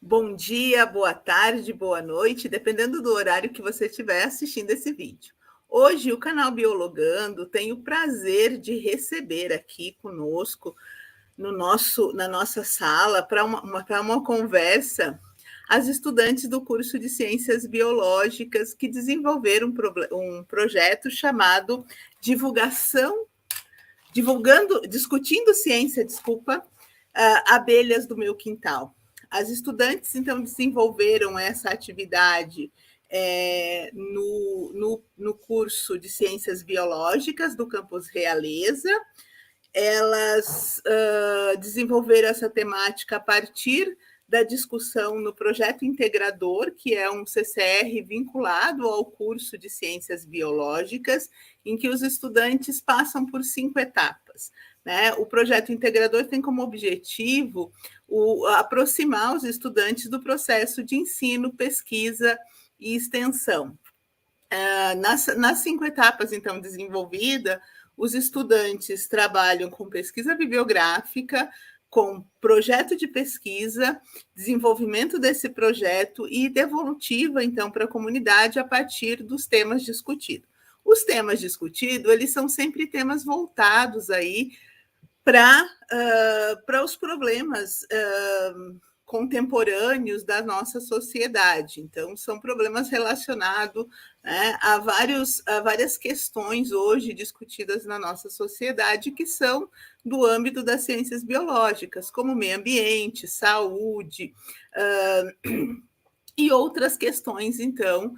Bom dia, boa tarde, boa noite, dependendo do horário que você estiver assistindo esse vídeo. Hoje, o canal Biologando tem o prazer de receber aqui conosco, na nossa sala, para uma conversa, as estudantes do curso de Ciências Biológicas que desenvolveram um projeto chamado Discutindo Ciência, Abelhas do Meu Quintal. As estudantes, então, desenvolveram essa atividade no curso de Ciências Biológicas do Campus Realeza. Elas desenvolveram essa temática a partir da discussão no projeto integrador, que é um CCR vinculado ao curso de Ciências Biológicas, em que os estudantes passam por 5 etapas. Né? O projeto integrador tem como objetivo aproximar os estudantes do processo de ensino, pesquisa e extensão. Nas 5 etapas, então, desenvolvidas, os estudantes trabalham com pesquisa bibliográfica, com projeto de pesquisa, desenvolvimento desse projeto e devolutiva, então, para a comunidade a partir dos temas discutidos. Os temas discutidos, eles são sempre temas voltados aí para os problemas contemporâneos da nossa sociedade. Então, são problemas relacionados, né, a várias questões hoje discutidas na nossa sociedade que são do âmbito das ciências biológicas, como meio ambiente, saúde, e outras questões, então,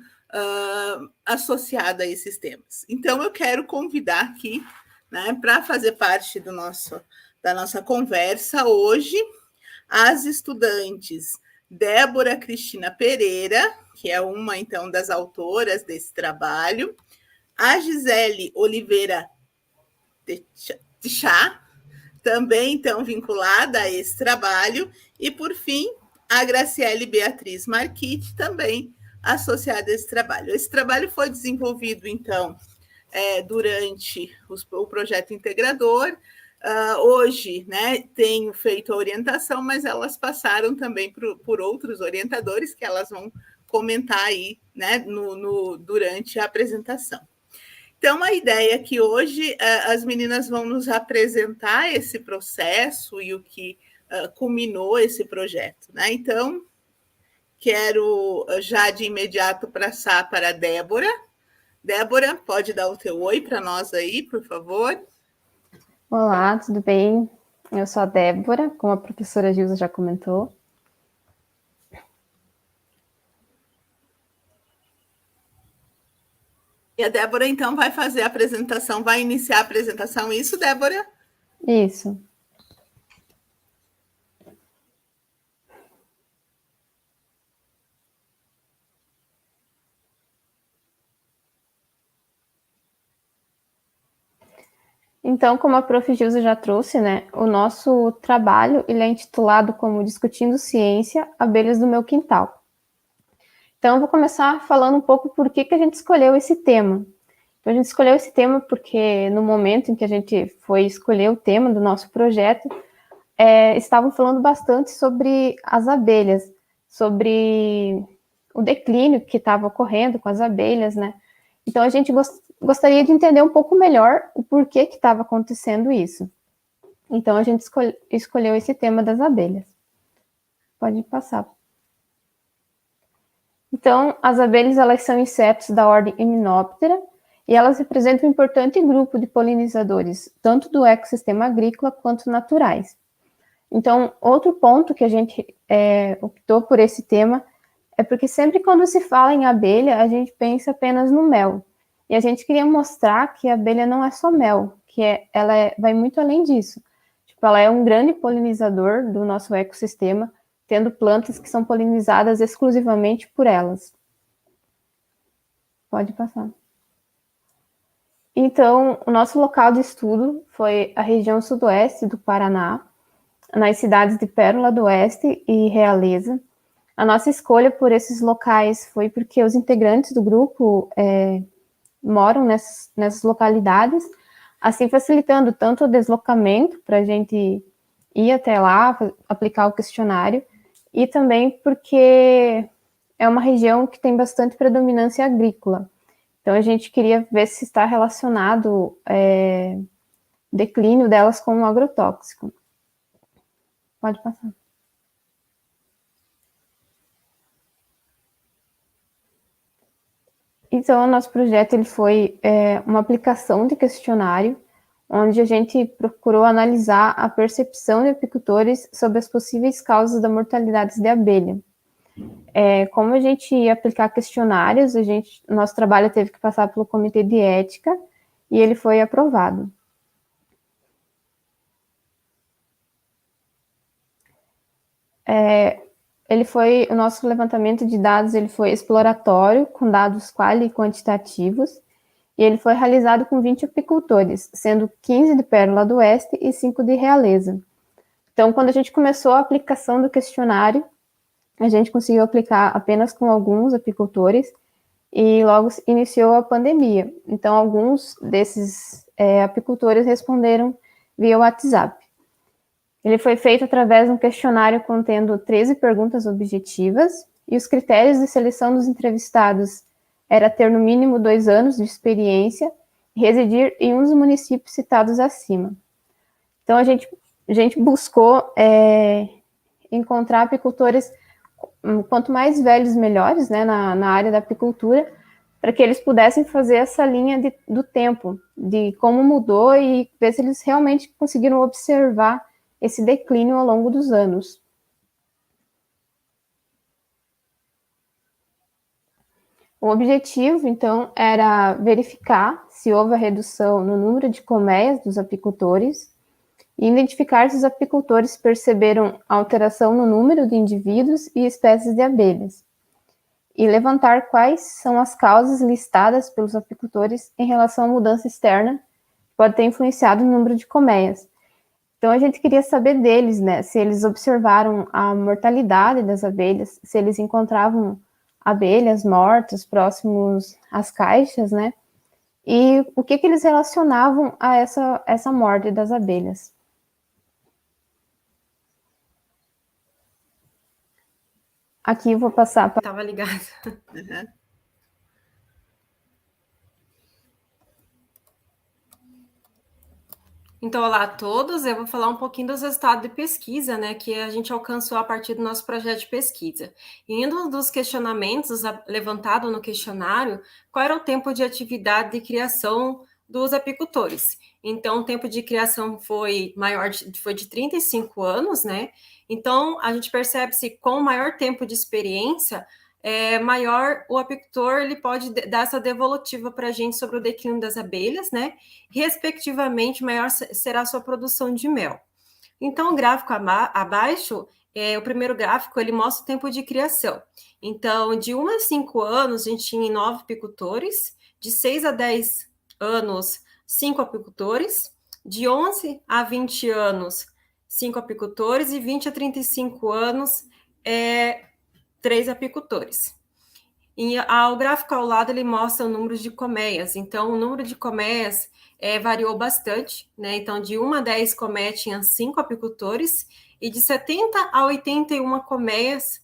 associadas a esses temas. Então, eu quero convidar aqui, né, para fazer parte da nossa conversa hoje, as estudantes Débora Cristina Pereira, que é uma, então, das autoras desse trabalho, a Gisele Oliveira de Chá, também, então, vinculada a esse trabalho, e, por fim, a Graciele Beatriz Marquitti, também associada a esse trabalho. Esse trabalho foi desenvolvido, então, durante o projeto integrador. Hoje, né, tenho feito a orientação, mas elas passaram também por outros orientadores que elas vão comentar aí, né, durante a apresentação. Então, a ideia é que hoje as meninas vão nos apresentar esse processo e o que culminou esse projeto, né? Então, quero já de imediato passar para a Débora. Débora, pode dar o teu oi para nós aí, por favor? Olá, tudo bem? Eu sou a Débora, como a professora Gilza já comentou. E a Débora, então, vai fazer a apresentação, vai iniciar a apresentação. Isso, Débora? Isso. Então, como a prof. Gilza já trouxe, né, o nosso trabalho ele é intitulado como Discutindo Ciência, Abelhas do Meu Quintal. Então, eu vou começar falando um pouco por que a gente escolheu esse tema. Então, a gente escolheu esse tema porque no momento em que a gente foi escolher o tema do nosso projeto, estavam falando bastante sobre as abelhas, sobre o declínio que estava ocorrendo com as abelhas, né? Então, a gente gostaria de entender um pouco melhor o porquê que estava acontecendo isso. Então, a gente escolheu esse tema das abelhas. Pode passar. Então, as abelhas, elas são insetos da ordem Hymenoptera e elas representam um importante grupo de polinizadores, tanto do ecossistema agrícola quanto naturais. Então, outro ponto que a gente optou por esse tema é porque sempre quando se fala em abelha, a gente pensa apenas no mel. E a gente queria mostrar que a abelha não é só mel, que ela vai muito além disso. Tipo, ela é um grande polinizador do nosso ecossistema, tendo plantas que são polinizadas exclusivamente por elas. Pode passar. Então, o nosso local de estudo foi a região sudoeste do Paraná, nas cidades de Pérola do Oeste e Realeza. A nossa escolha por esses locais foi porque os integrantes do grupo moram nessas localidades, assim facilitando tanto o deslocamento para a gente ir até lá, aplicar o questionário, e também porque é uma região que tem bastante predominância agrícola. Então, a gente queria ver se está relacionado o declínio delas com o agrotóxico. Pode passar. Então, o nosso projeto ele foi uma aplicação de questionário, onde a gente procurou analisar a percepção de apicultores sobre as possíveis causas da mortalidade de abelha. Como a gente ia aplicar questionários, nosso trabalho teve que passar pelo comitê de ética e ele foi aprovado. O nosso levantamento de dados ele foi exploratório, com dados quali e quantitativos, e ele foi realizado com 20 apicultores, sendo 15 de Pérola do Oeste e 5 de Realeza. Então, quando a gente começou a aplicação do questionário, a gente conseguiu aplicar apenas com alguns apicultores e logo iniciou a pandemia. Então, alguns desses apicultores responderam via WhatsApp. Ele foi feito através de um questionário contendo 13 perguntas objetivas e os critérios de seleção dos entrevistados era ter no mínimo 2 anos de experiência e residir em um dos municípios citados acima. Então, a gente buscou encontrar apicultores quanto mais velhos, melhores, né, na área da apicultura, para que eles pudessem fazer essa linha do tempo, de como mudou e ver se eles realmente conseguiram observar esse declínio ao longo dos anos. O objetivo, então, era verificar se houve a redução no número de colmeias dos apicultores e identificar se os apicultores perceberam alteração no número de indivíduos e espécies de abelhas, e levantar quais são as causas listadas pelos apicultores em relação à mudança externa que pode ter influenciado no número de colmeias. Então, a gente queria saber deles, né, se eles observaram a mortalidade das abelhas, se eles encontravam abelhas mortas próximos às caixas, né, e o que eles relacionavam a essa morte das abelhas. Aqui eu vou passar para... Estava ligada. Uhum. Então, olá a todos. Eu vou falar um pouquinho dos resultados de pesquisa, né, que a gente alcançou a partir do nosso projeto de pesquisa. E um dos questionamentos levantado no questionário, qual era o tempo de atividade de criação dos apicultores? Então, o tempo de criação foi de 35 anos, né? Então, a gente percebe se com maior tempo de experiência, maior o apicultor ele pode dar essa devolutiva para a gente sobre o declínio das abelhas, né? Respectivamente, maior será a sua produção de mel. Então, o gráfico abaixo, o primeiro gráfico, ele mostra o tempo de criação. Então, de 1 a 5 anos, a gente tinha 9 apicultores, de 6 a 10 anos, 5 apicultores, de 11 a 20 anos, 5 apicultores, e 20 a 35 anos, 3 apicultores. E o gráfico ao lado, ele mostra o número de colmeias. Então, o número de colmeias variou bastante, né? Então, de 1 a 10 colmeias tinha 5 apicultores, e de 70 a 81 colmeias,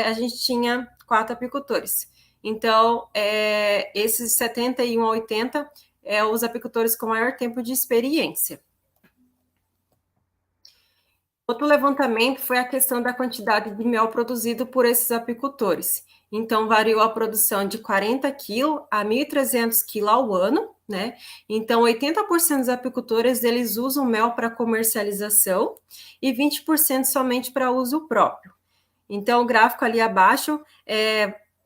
a gente tinha 4 apicultores. Então, esses 71 a 80 os apicultores com maior tempo de experiência. Outro levantamento foi a questão da quantidade de mel produzido por esses apicultores. Então, variou a produção de 40 kg a 1.300 kg ao ano, né? Então, 80% dos apicultores, eles usam mel para comercialização e 20% somente para uso próprio. Então, o gráfico ali abaixo,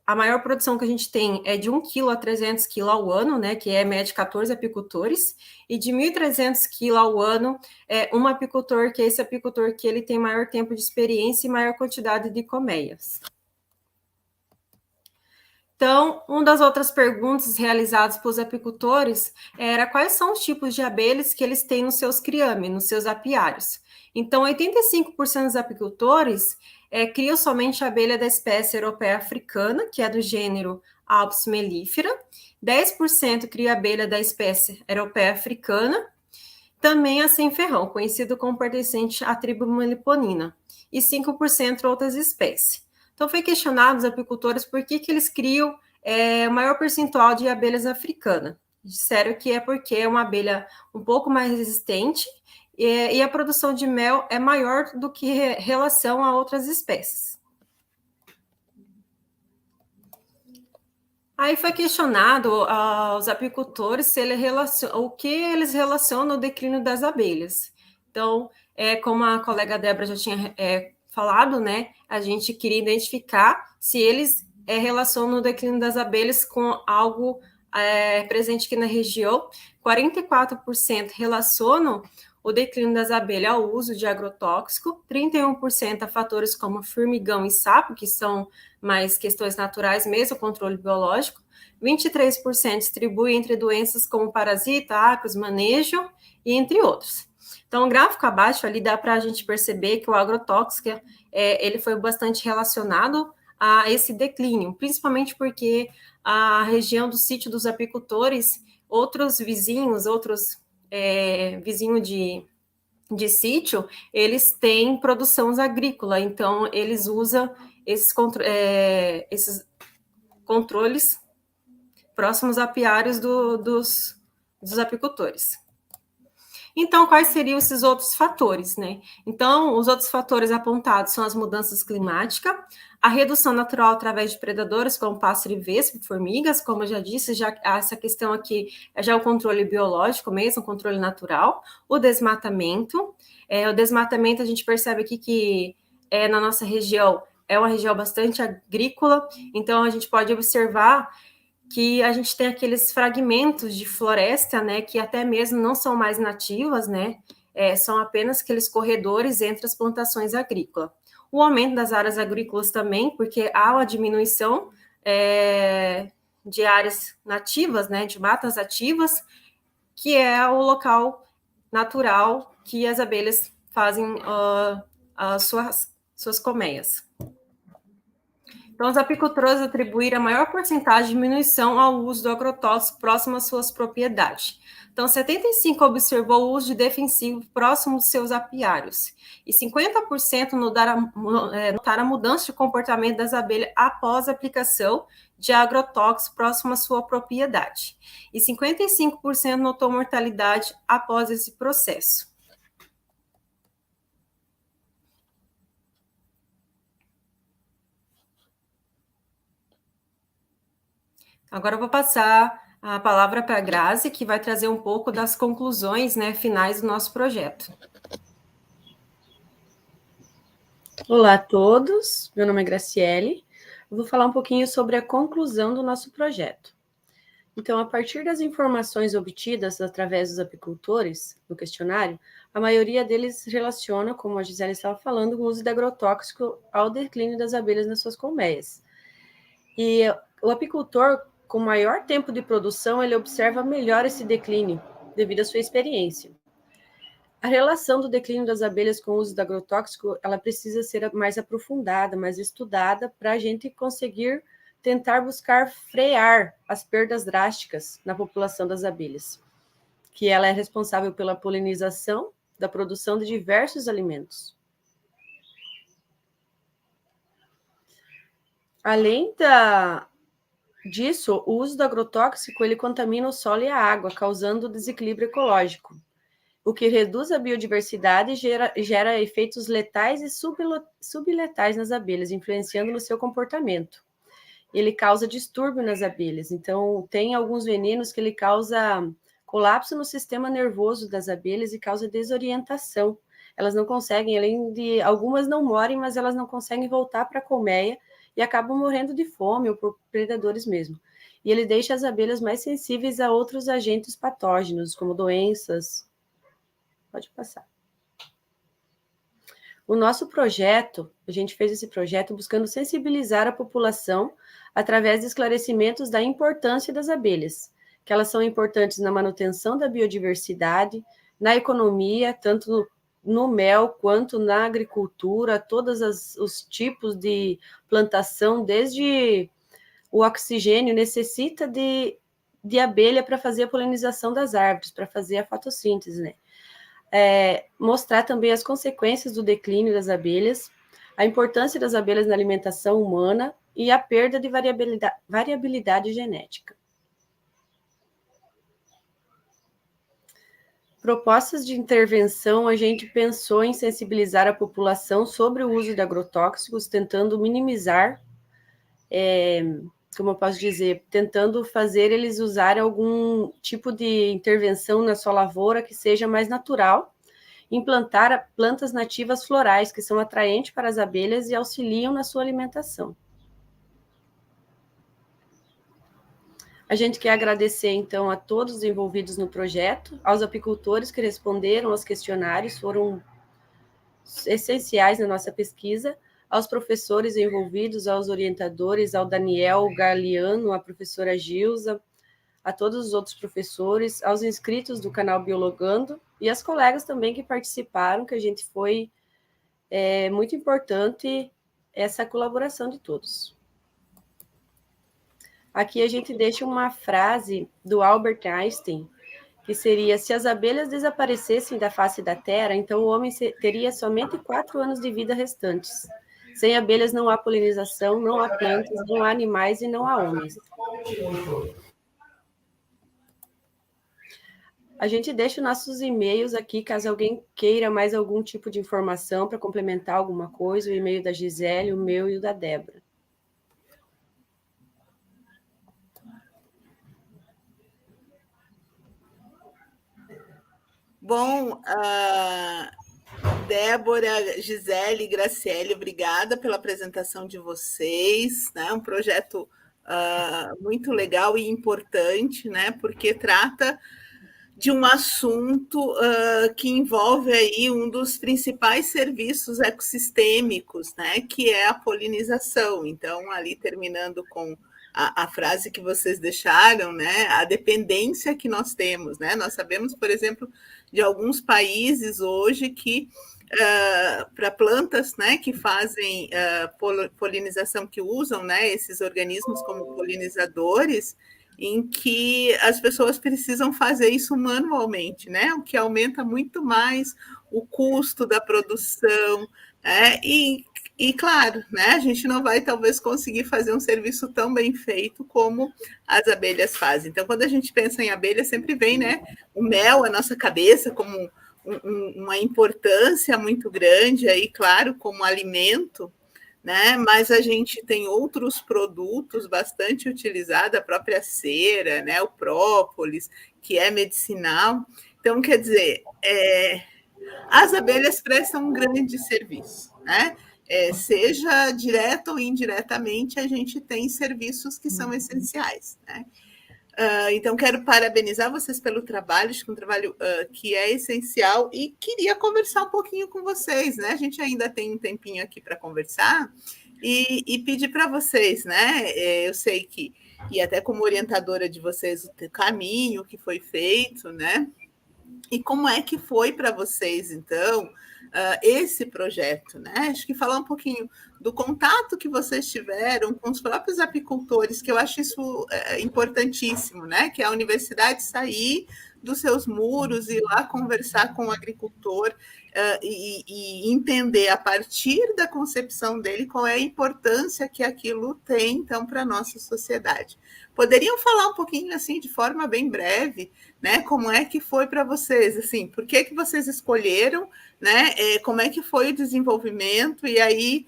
a maior produção que a gente tem é de 1 kg a 300 kg ao ano, né, que é média de 14 apicultores, e de 1.300 kg ao ano um apicultor, que é esse apicultor que ele tem maior tempo de experiência e maior quantidade de colmeias. Então, uma das outras perguntas realizadas pelos apicultores era quais são os tipos de abelhas que eles têm nos seus criames, nos seus apiários. Então, 85% dos apicultores criam somente a abelha da espécie europeia africana, que é do gênero Apis mellifera, 10% cria abelha da espécie europeia africana, também a sem ferrão, conhecido como pertencente à tribo meliponina, e 5% outras espécies. Então, foi questionado os apicultores por que eles criam o maior percentual de abelhas africanas. Disseram que é porque é uma abelha um pouco mais resistente e a produção de mel é maior do que em relação a outras espécies. Aí foi questionado aos apicultores se o que eles relacionam ao declínio das abelhas. Então, como a colega Débora já tinha falado, né, a gente queria identificar se eles relacionam o declínio das abelhas com algo presente aqui na região. 44% relacionam o declínio das abelhas ao uso de agrotóxico, 31% a fatores como formigão e sapo, que são mais questões naturais mesmo, controle biológico, 23% distribui entre doenças como parasita, ácaros, manejo, e entre outros. Então, o gráfico abaixo ali dá para a gente perceber que o agrotóxico ele foi bastante relacionado a esse declínio, principalmente porque a região do sítio dos apicultores, outros vizinhos, vizinhos de sítio, eles têm produção agrícola, então eles usam esses controles próximos apiários dos apicultores. Então, quais seriam esses outros fatores, né? Então, os outros fatores apontados são as mudanças climáticas, a redução natural através de predadores, como pássaro e vespa, formigas, como eu já disse, já essa questão aqui é já o controle biológico mesmo, o controle natural, o desmatamento. O desmatamento a gente percebe aqui que na nossa região é uma região bastante agrícola, então a gente pode observar que a gente tem aqueles fragmentos de floresta, né, que até mesmo não são mais nativas, né, são apenas aqueles corredores entre as plantações agrícolas. O aumento das áreas agrícolas também, porque há uma diminuição de áreas nativas, né, de matas ativas, que é o local natural que as abelhas fazem as suas colmeias. Então, os apicultores atribuíram a maior porcentagem de diminuição ao uso do agrotóxico próximo às suas propriedades. Então, 75% observou o uso de defensivo próximo dos seus apiários. E 50% notaram a mudança de comportamento das abelhas após a aplicação de agrotóxico próximo à sua propriedade. E 55% notou mortalidade após esse processo. Agora eu vou passar a palavra para a Grazi, que vai trazer um pouco das conclusões, né, finais do nosso projeto. Olá a todos, meu nome é Graciele. Eu vou falar um pouquinho sobre a conclusão do nosso projeto. Então, a partir das informações obtidas através dos apicultores no questionário, a maioria deles relaciona, como a Gisele estava falando, o uso de agrotóxico ao declínio das abelhas nas suas colmeias. E o apicultor, com maior tempo de produção, ele observa melhor esse declínio, devido à sua experiência. A relação do declínio das abelhas com o uso do agrotóxico, ela precisa ser mais aprofundada, mais estudada, para a gente conseguir tentar buscar frear as perdas drásticas na população das abelhas, que ela é responsável pela polinização da produção de diversos alimentos. Além disso, o uso do agrotóxico ele contamina o solo e a água, causando desequilíbrio ecológico, o que reduz a biodiversidade e gera efeitos letais e subletais nas abelhas, influenciando no seu comportamento. Ele causa distúrbio nas abelhas, então tem alguns venenos que ele causa colapso no sistema nervoso das abelhas e causa desorientação. Elas não conseguem, além de algumas não morrem, mas elas não conseguem voltar para a colmeia e acabam morrendo de fome ou por predadores mesmo. E ele deixa as abelhas mais sensíveis a outros agentes patógenos, como doenças. Pode passar. O nosso projeto, a gente fez esse projeto buscando sensibilizar a população através de esclarecimentos da importância das abelhas, que elas são importantes na manutenção da biodiversidade, na economia, tanto no mel quanto na agricultura, todos os tipos de plantação, desde o oxigênio necessita de abelha para fazer a polinização das árvores, para fazer a fotossíntese, né? mostrar também as consequências do declínio das abelhas, a importância das abelhas na alimentação humana e a perda de variabilidade genética. Propostas de intervenção, a gente pensou em sensibilizar a população sobre o uso de agrotóxicos, tentando minimizar, como eu posso dizer, tentando fazer eles usarem algum tipo de intervenção na sua lavoura que seja mais natural, implantar plantas nativas florais, que são atraentes para as abelhas e auxiliam na sua alimentação. A gente quer agradecer, então, a todos os envolvidos no projeto, aos apicultores que responderam aos questionários, foram essenciais na nossa pesquisa, aos professores envolvidos, aos orientadores, ao Daniel Galeano, à professora Gilza, a todos os outros professores, aos inscritos do canal Biologando e às colegas também que participaram, que a gente foi muito importante essa colaboração de todos. Aqui a gente deixa uma frase do Albert Einstein, que seria: se as abelhas desaparecessem da face da Terra, então o homem teria somente 4 anos de vida restantes. Sem abelhas não há polinização, não há plantas, não há animais e não há homens. A gente deixa nossos e-mails aqui, caso alguém queira mais algum tipo de informação para complementar alguma coisa, o e-mail da Gisele, o meu e o da Débora. Bom, Débora, Gisele, Graciele, obrigada pela apresentação de vocês, né? Um projeto muito legal e importante, né? Porque trata de um assunto que envolve aí um dos principais serviços ecossistêmicos, né? Que é a polinização. Então, ali terminando com a frase que vocês deixaram, né? A dependência que nós temos, né? Nós sabemos, por exemplo, de alguns países hoje que para plantas, né, que fazem polinização, que usam, né, esses organismos como polinizadores, em que as pessoas precisam fazer isso manualmente, né, o que aumenta muito mais o custo da produção, né, e claro, né, a gente não vai talvez conseguir fazer um serviço tão bem feito como as abelhas fazem. Então, quando a gente pensa em abelha, sempre vem, né, o mel à nossa cabeça como uma importância muito grande aí, claro, como alimento, né? Mas a gente tem outros produtos bastante utilizados, a própria cera, né? O própolis, que é medicinal. Então, quer dizer, as abelhas prestam um grande serviço, né? Seja direto ou indiretamente, a gente tem serviços que são essenciais, né? Então, quero parabenizar vocês pelo trabalho, acho que é um trabalho que é essencial, e queria conversar um pouquinho com vocês, né? A gente ainda tem um tempinho aqui para conversar e pedir para vocês, né? Eu sei que, e até como orientadora de vocês, o caminho que foi feito, né? E como é que foi para vocês, então, esse projeto, né? Acho que falar um pouquinho do contato que vocês tiveram com os próprios apicultores, que eu acho isso importantíssimo, né? Que a universidade sair dos seus muros e ir lá conversar com o agricultor e entender a partir da concepção dele qual é a importância que aquilo tem, então, para a nossa sociedade. Poderiam falar um pouquinho, assim, de forma bem breve, né? Como é que foi para vocês, assim, por que vocês escolheram, né? Como é que foi o desenvolvimento e aí,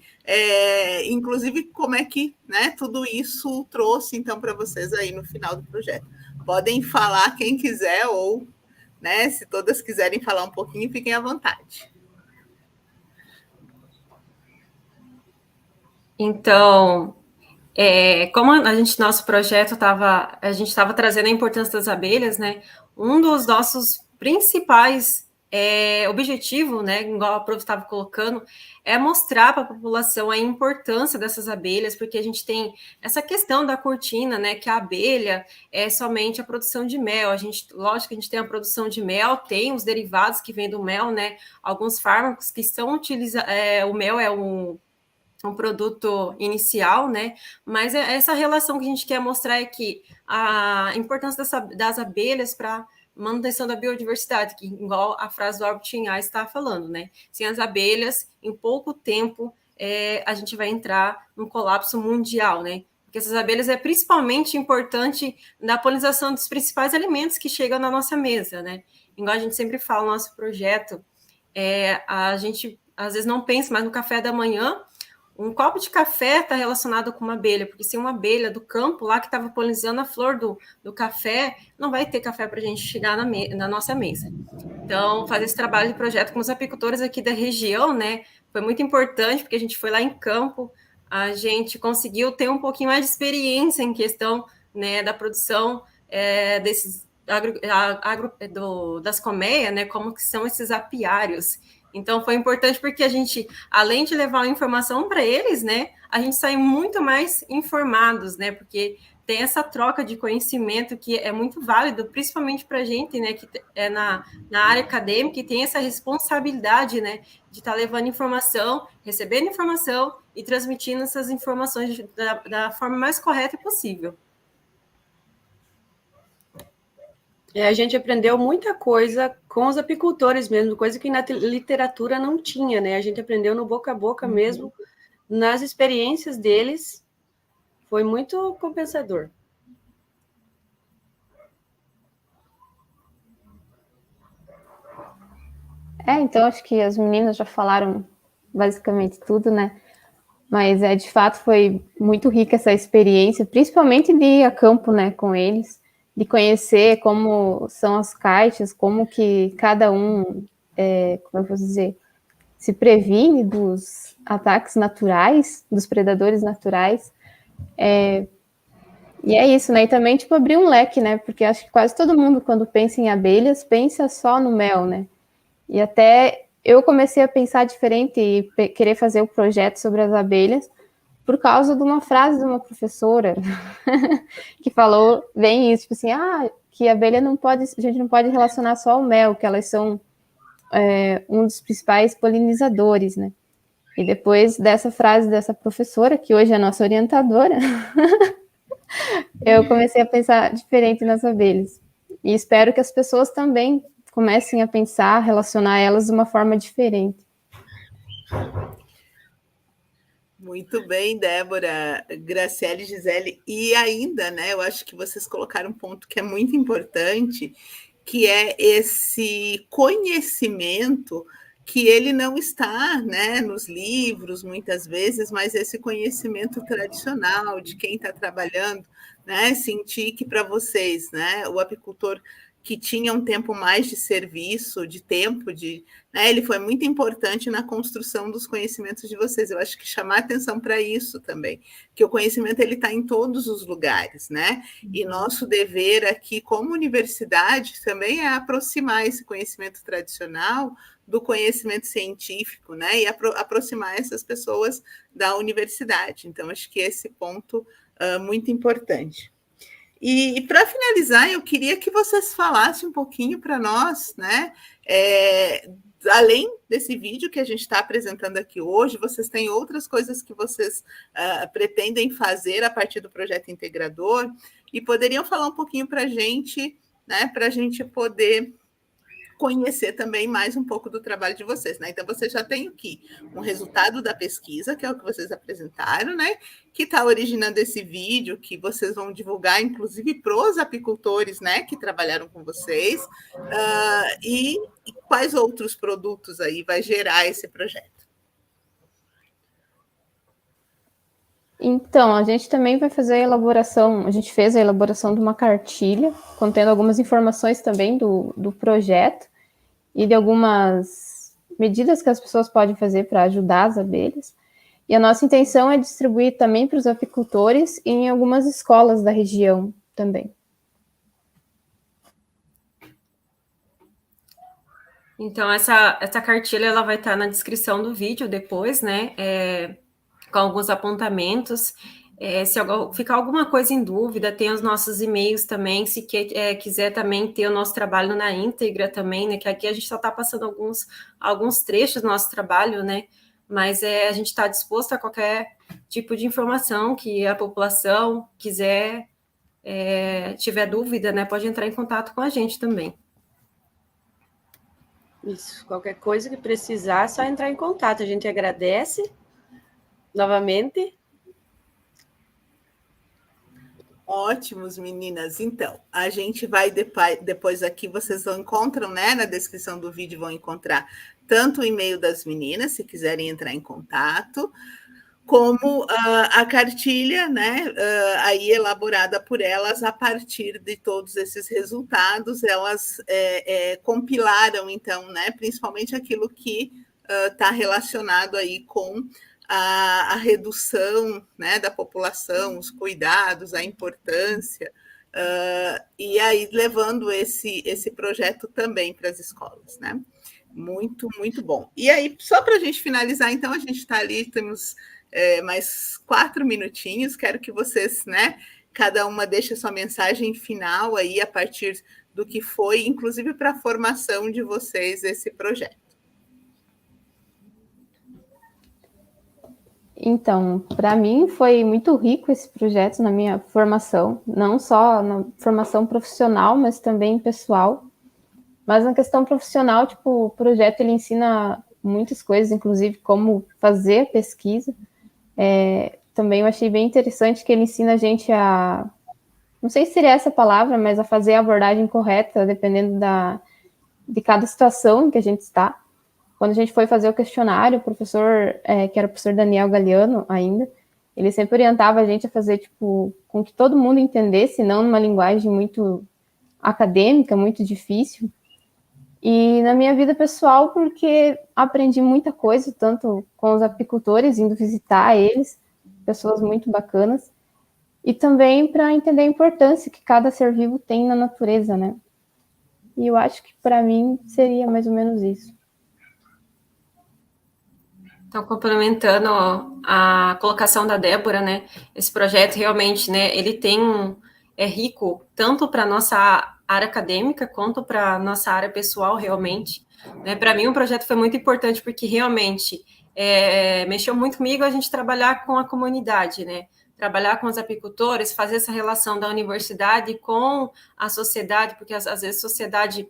inclusive, como é que, né, tudo isso trouxe, então, para vocês aí no final do projeto. Podem falar quem quiser ou, né, se todas quiserem falar um pouquinho, fiquem à vontade. Então, como nosso projeto a gente estava trazendo a importância das abelhas, né? Um dos nossos principais objetivo, né, igual a prof estava colocando, é mostrar para a população a importância dessas abelhas, porque a gente tem essa questão da cortina, né, que a abelha é somente a produção de mel. Lógico que a gente tem a produção de mel, tem os derivados que vêm do mel, né, alguns fármacos que são utilizados, o mel é um produto inicial, né? Mas essa relação que a gente quer mostrar é que a importância das abelhas para manutenção da biodiversidade, que igual a frase do Albert Einstein está falando, né? Sem as abelhas, em pouco tempo, a gente vai entrar num colapso mundial, né? Porque essas abelhas é principalmente importante na polinização dos principais alimentos que chegam na nossa mesa, né? Igual a gente sempre fala no nosso projeto, a gente às vezes não pensa, mas no café da manhã, um copo de café está relacionado com uma abelha, porque se uma abelha do campo lá que estava polinizando a flor do café, não vai ter café para a gente chegar na nossa mesa. Então, fazer esse trabalho de projeto com os apicultores aqui da região, né, foi muito importante, porque a gente foi lá em campo, a gente conseguiu ter um pouquinho mais de experiência em questão, né, da produção desses das colmeias, né, como que são esses apiários. Então, foi importante porque a gente, além de levar a informação para eles, né, a gente sai muito mais informados, né, porque tem essa troca de conhecimento que é muito válido, principalmente para a gente, né, que é na área acadêmica e tem essa responsabilidade, né, de estar levando informação, recebendo informação e transmitindo essas informações da forma mais correta possível. A gente aprendeu muita coisa com os apicultores mesmo, coisa que na literatura não tinha, né? A gente aprendeu no boca a boca mesmo, nas experiências deles, foi muito compensador. Então acho que as meninas já falaram basicamente tudo, né? Mas de fato foi muito rica essa experiência, principalmente de ir a campo, né, com eles, de conhecer como são as caixas, como que cada um, como eu posso dizer, se previne dos ataques naturais, dos predadores naturais. E é isso, né? E também, tipo, abrir um leque, né? Porque acho que quase todo mundo, quando pensa em abelhas, pensa só no mel, né? E até eu comecei a pensar diferente e querer fazer o projeto sobre as abelhas por causa de uma frase de uma professora que falou bem isso, tipo assim, que a abelha a gente não pode relacionar só ao mel, que elas são um dos principais polinizadores, né? E depois dessa frase dessa professora, que hoje é a nossa orientadora, eu comecei a pensar diferente nas abelhas. E espero que as pessoas também comecem a pensar, relacionar elas de uma forma diferente. Muito bem, Débora, Graciele e Gisele. E ainda, né, eu acho que vocês colocaram um ponto que é muito importante, que é esse conhecimento que ele não está, né, nos livros, muitas vezes, mas esse conhecimento tradicional de quem está trabalhando, né, sentir que para vocês, né, o apicultor que tinha um tempo mais de serviço, de tempo, né, ele foi muito importante na construção dos conhecimentos de vocês. Eu acho que chamar atenção para isso também, que o conhecimento ele está em todos os lugares, né? E nosso dever aqui, como universidade, também é aproximar esse conhecimento tradicional do conhecimento científico, né? E aproximar essas pessoas da universidade. Então, acho que esse ponto é muito importante. E para finalizar, eu queria que vocês falassem um pouquinho para nós, né? Além desse vídeo que a gente está apresentando aqui hoje, vocês têm outras coisas que vocês pretendem fazer a partir do projeto integrador e poderiam falar um pouquinho para a gente, né? Para a gente poder conhecer também mais um pouco do trabalho de vocês, né? Então, vocês já têm aqui um resultado da pesquisa, que é o que vocês apresentaram, né? Que está originando esse vídeo, que vocês vão divulgar, inclusive, para os apicultores, né? Que trabalharam com vocês. E quais outros produtos aí vai gerar esse projeto? Então, a gente também vai fazer a gente fez a elaboração de uma cartilha, contendo algumas informações também do projeto e de algumas medidas que as pessoas podem fazer para ajudar as abelhas. E a nossa intenção é distribuir também para os apicultores e em algumas escolas da região também. Então, essa cartilha ela vai estar na descrição do vídeo depois, né? Com alguns apontamentos. Se ficar alguma coisa em dúvida, tem os nossos e-mails também, se quiser também ter o nosso trabalho na íntegra também, né, que aqui a gente só está passando alguns trechos do nosso trabalho, né, mas a gente está disposto a qualquer tipo de informação que a população quiser, tiver dúvida, né, pode entrar em contato com a gente também. Isso, qualquer coisa que precisar, é só entrar em contato. A gente agradece novamente. Ótimos, meninas. Então, a gente vai depois aqui, vocês encontram, né, na descrição do vídeo, vão encontrar tanto o e-mail das meninas, se quiserem entrar em contato, como a cartilha, né, aí elaborada por elas a partir de todos esses resultados, elas compilaram, então, né, principalmente aquilo que está relacionado aí com a redução, né, da população, os cuidados, a importância, e aí levando esse projeto também para as escolas, né? Muito, muito bom. E aí, só para a gente finalizar, então, a gente está ali, temos mais 4 minutinhos, quero que vocês, né, cada uma deixe a sua mensagem final aí, a partir do que foi, inclusive para a formação de vocês, esse projeto. Então, para mim foi muito rico esse projeto na minha formação, não só na formação profissional, mas também pessoal. Mas na questão profissional, tipo, o projeto ele ensina muitas coisas, inclusive como fazer pesquisa. Também eu achei bem interessante que ele ensina a gente a, não sei se seria essa palavra, mas a fazer a abordagem correta, dependendo de cada situação em que a gente está. Quando a gente foi fazer o questionário, o professor, que era o professor Daniel Galeano ainda, ele sempre orientava a gente a fazer, tipo, com que todo mundo entendesse, não numa linguagem muito acadêmica, muito difícil. E na minha vida pessoal, porque aprendi muita coisa, tanto com os apicultores, indo visitar eles, pessoas muito bacanas, e também para entender a importância que cada ser vivo tem na natureza, né? E eu acho que para mim seria mais ou menos isso. Então, complementando a colocação da Débora, né? Esse projeto realmente, né? Ele é rico tanto para a nossa área acadêmica quanto para a nossa área pessoal, realmente. Né? Para mim, o projeto foi muito importante porque realmente mexeu muito comigo a gente trabalhar com a comunidade, né? Trabalhar com os apicultores, fazer essa relação da universidade com a sociedade, porque às vezes a sociedade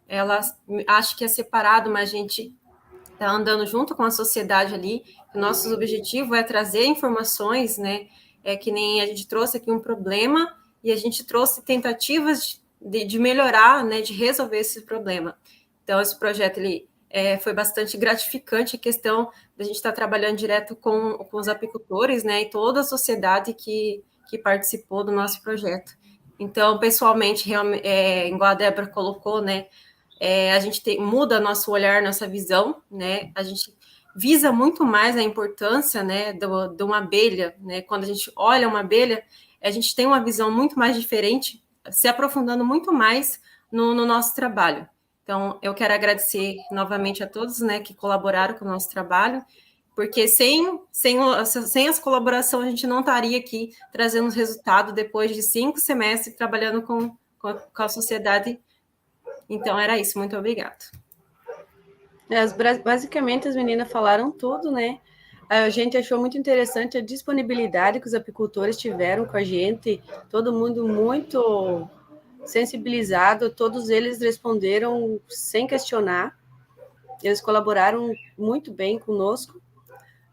ela acha que é separado, mas a gente está andando junto com a sociedade ali. O nosso objetivo é trazer informações, né? Que nem a gente trouxe aqui um problema e a gente trouxe tentativas de melhorar, né? De resolver esse problema. Então, esse projeto ele foi bastante gratificante, a questão da gente estar trabalhando direto com os apicultores, né? E toda a sociedade que participou do nosso projeto. Então, pessoalmente, igual a Débora colocou, né? A gente muda nosso olhar, nossa visão, né? A gente visa muito mais a importância, né, de uma abelha, né? Quando a gente olha uma abelha, a gente tem uma visão muito mais diferente, se aprofundando muito mais no nosso trabalho. Então, eu quero agradecer novamente a todos, né, que colaboraram com o nosso trabalho, porque sem essa colaboração a gente não estaria aqui trazendo os resultados depois de 5 semestres trabalhando com a sociedade. Então, era isso. Muito obrigada. Basicamente, as meninas falaram tudo, né? A gente achou muito interessante a disponibilidade que os apicultores tiveram com a gente, todo mundo muito sensibilizado, todos eles responderam sem questionar, eles colaboraram muito bem conosco.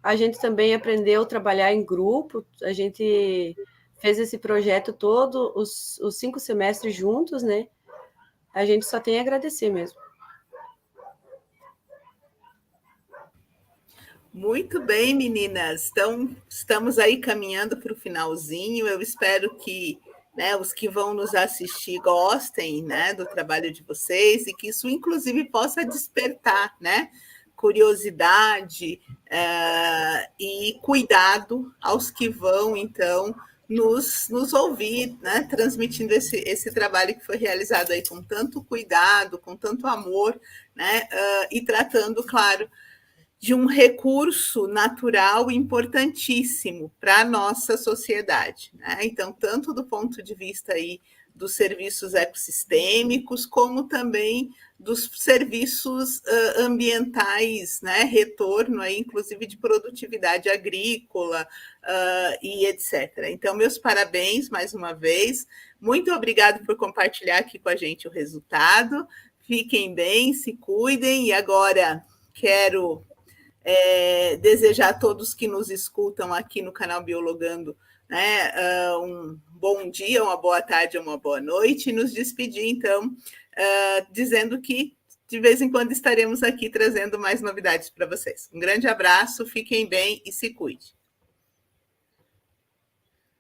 A gente também aprendeu a trabalhar em grupo, a gente fez esse projeto todo, os 5 semestres juntos, né? A gente só tem a agradecer mesmo. Muito bem, meninas. Então, estamos aí caminhando para o finalzinho. Eu espero que, né, os que vão nos assistir gostem, né, do trabalho de vocês e que isso, inclusive, possa despertar, né, curiosidade e cuidado aos que vão, então, nos ouvir, né, transmitindo esse trabalho que foi realizado aí com tanto cuidado, com tanto amor, né, e tratando, claro, de um recurso natural importantíssimo para a nossa sociedade, né? Então, tanto do ponto de vista aí dos serviços ecossistêmicos, como também dos serviços ambientais, né? Retorno aí, inclusive de produtividade agrícola e etc. Então, meus parabéns mais uma vez. Muito obrigado por compartilhar aqui com a gente o resultado. Fiquem bem, se cuidem. E agora quero desejar a todos que nos escutam aqui no canal Biologando, né, um bom dia, uma boa tarde, uma boa noite, e nos despedir, então, dizendo que de vez em quando estaremos aqui trazendo mais novidades para vocês. Um grande abraço, fiquem bem e se cuide.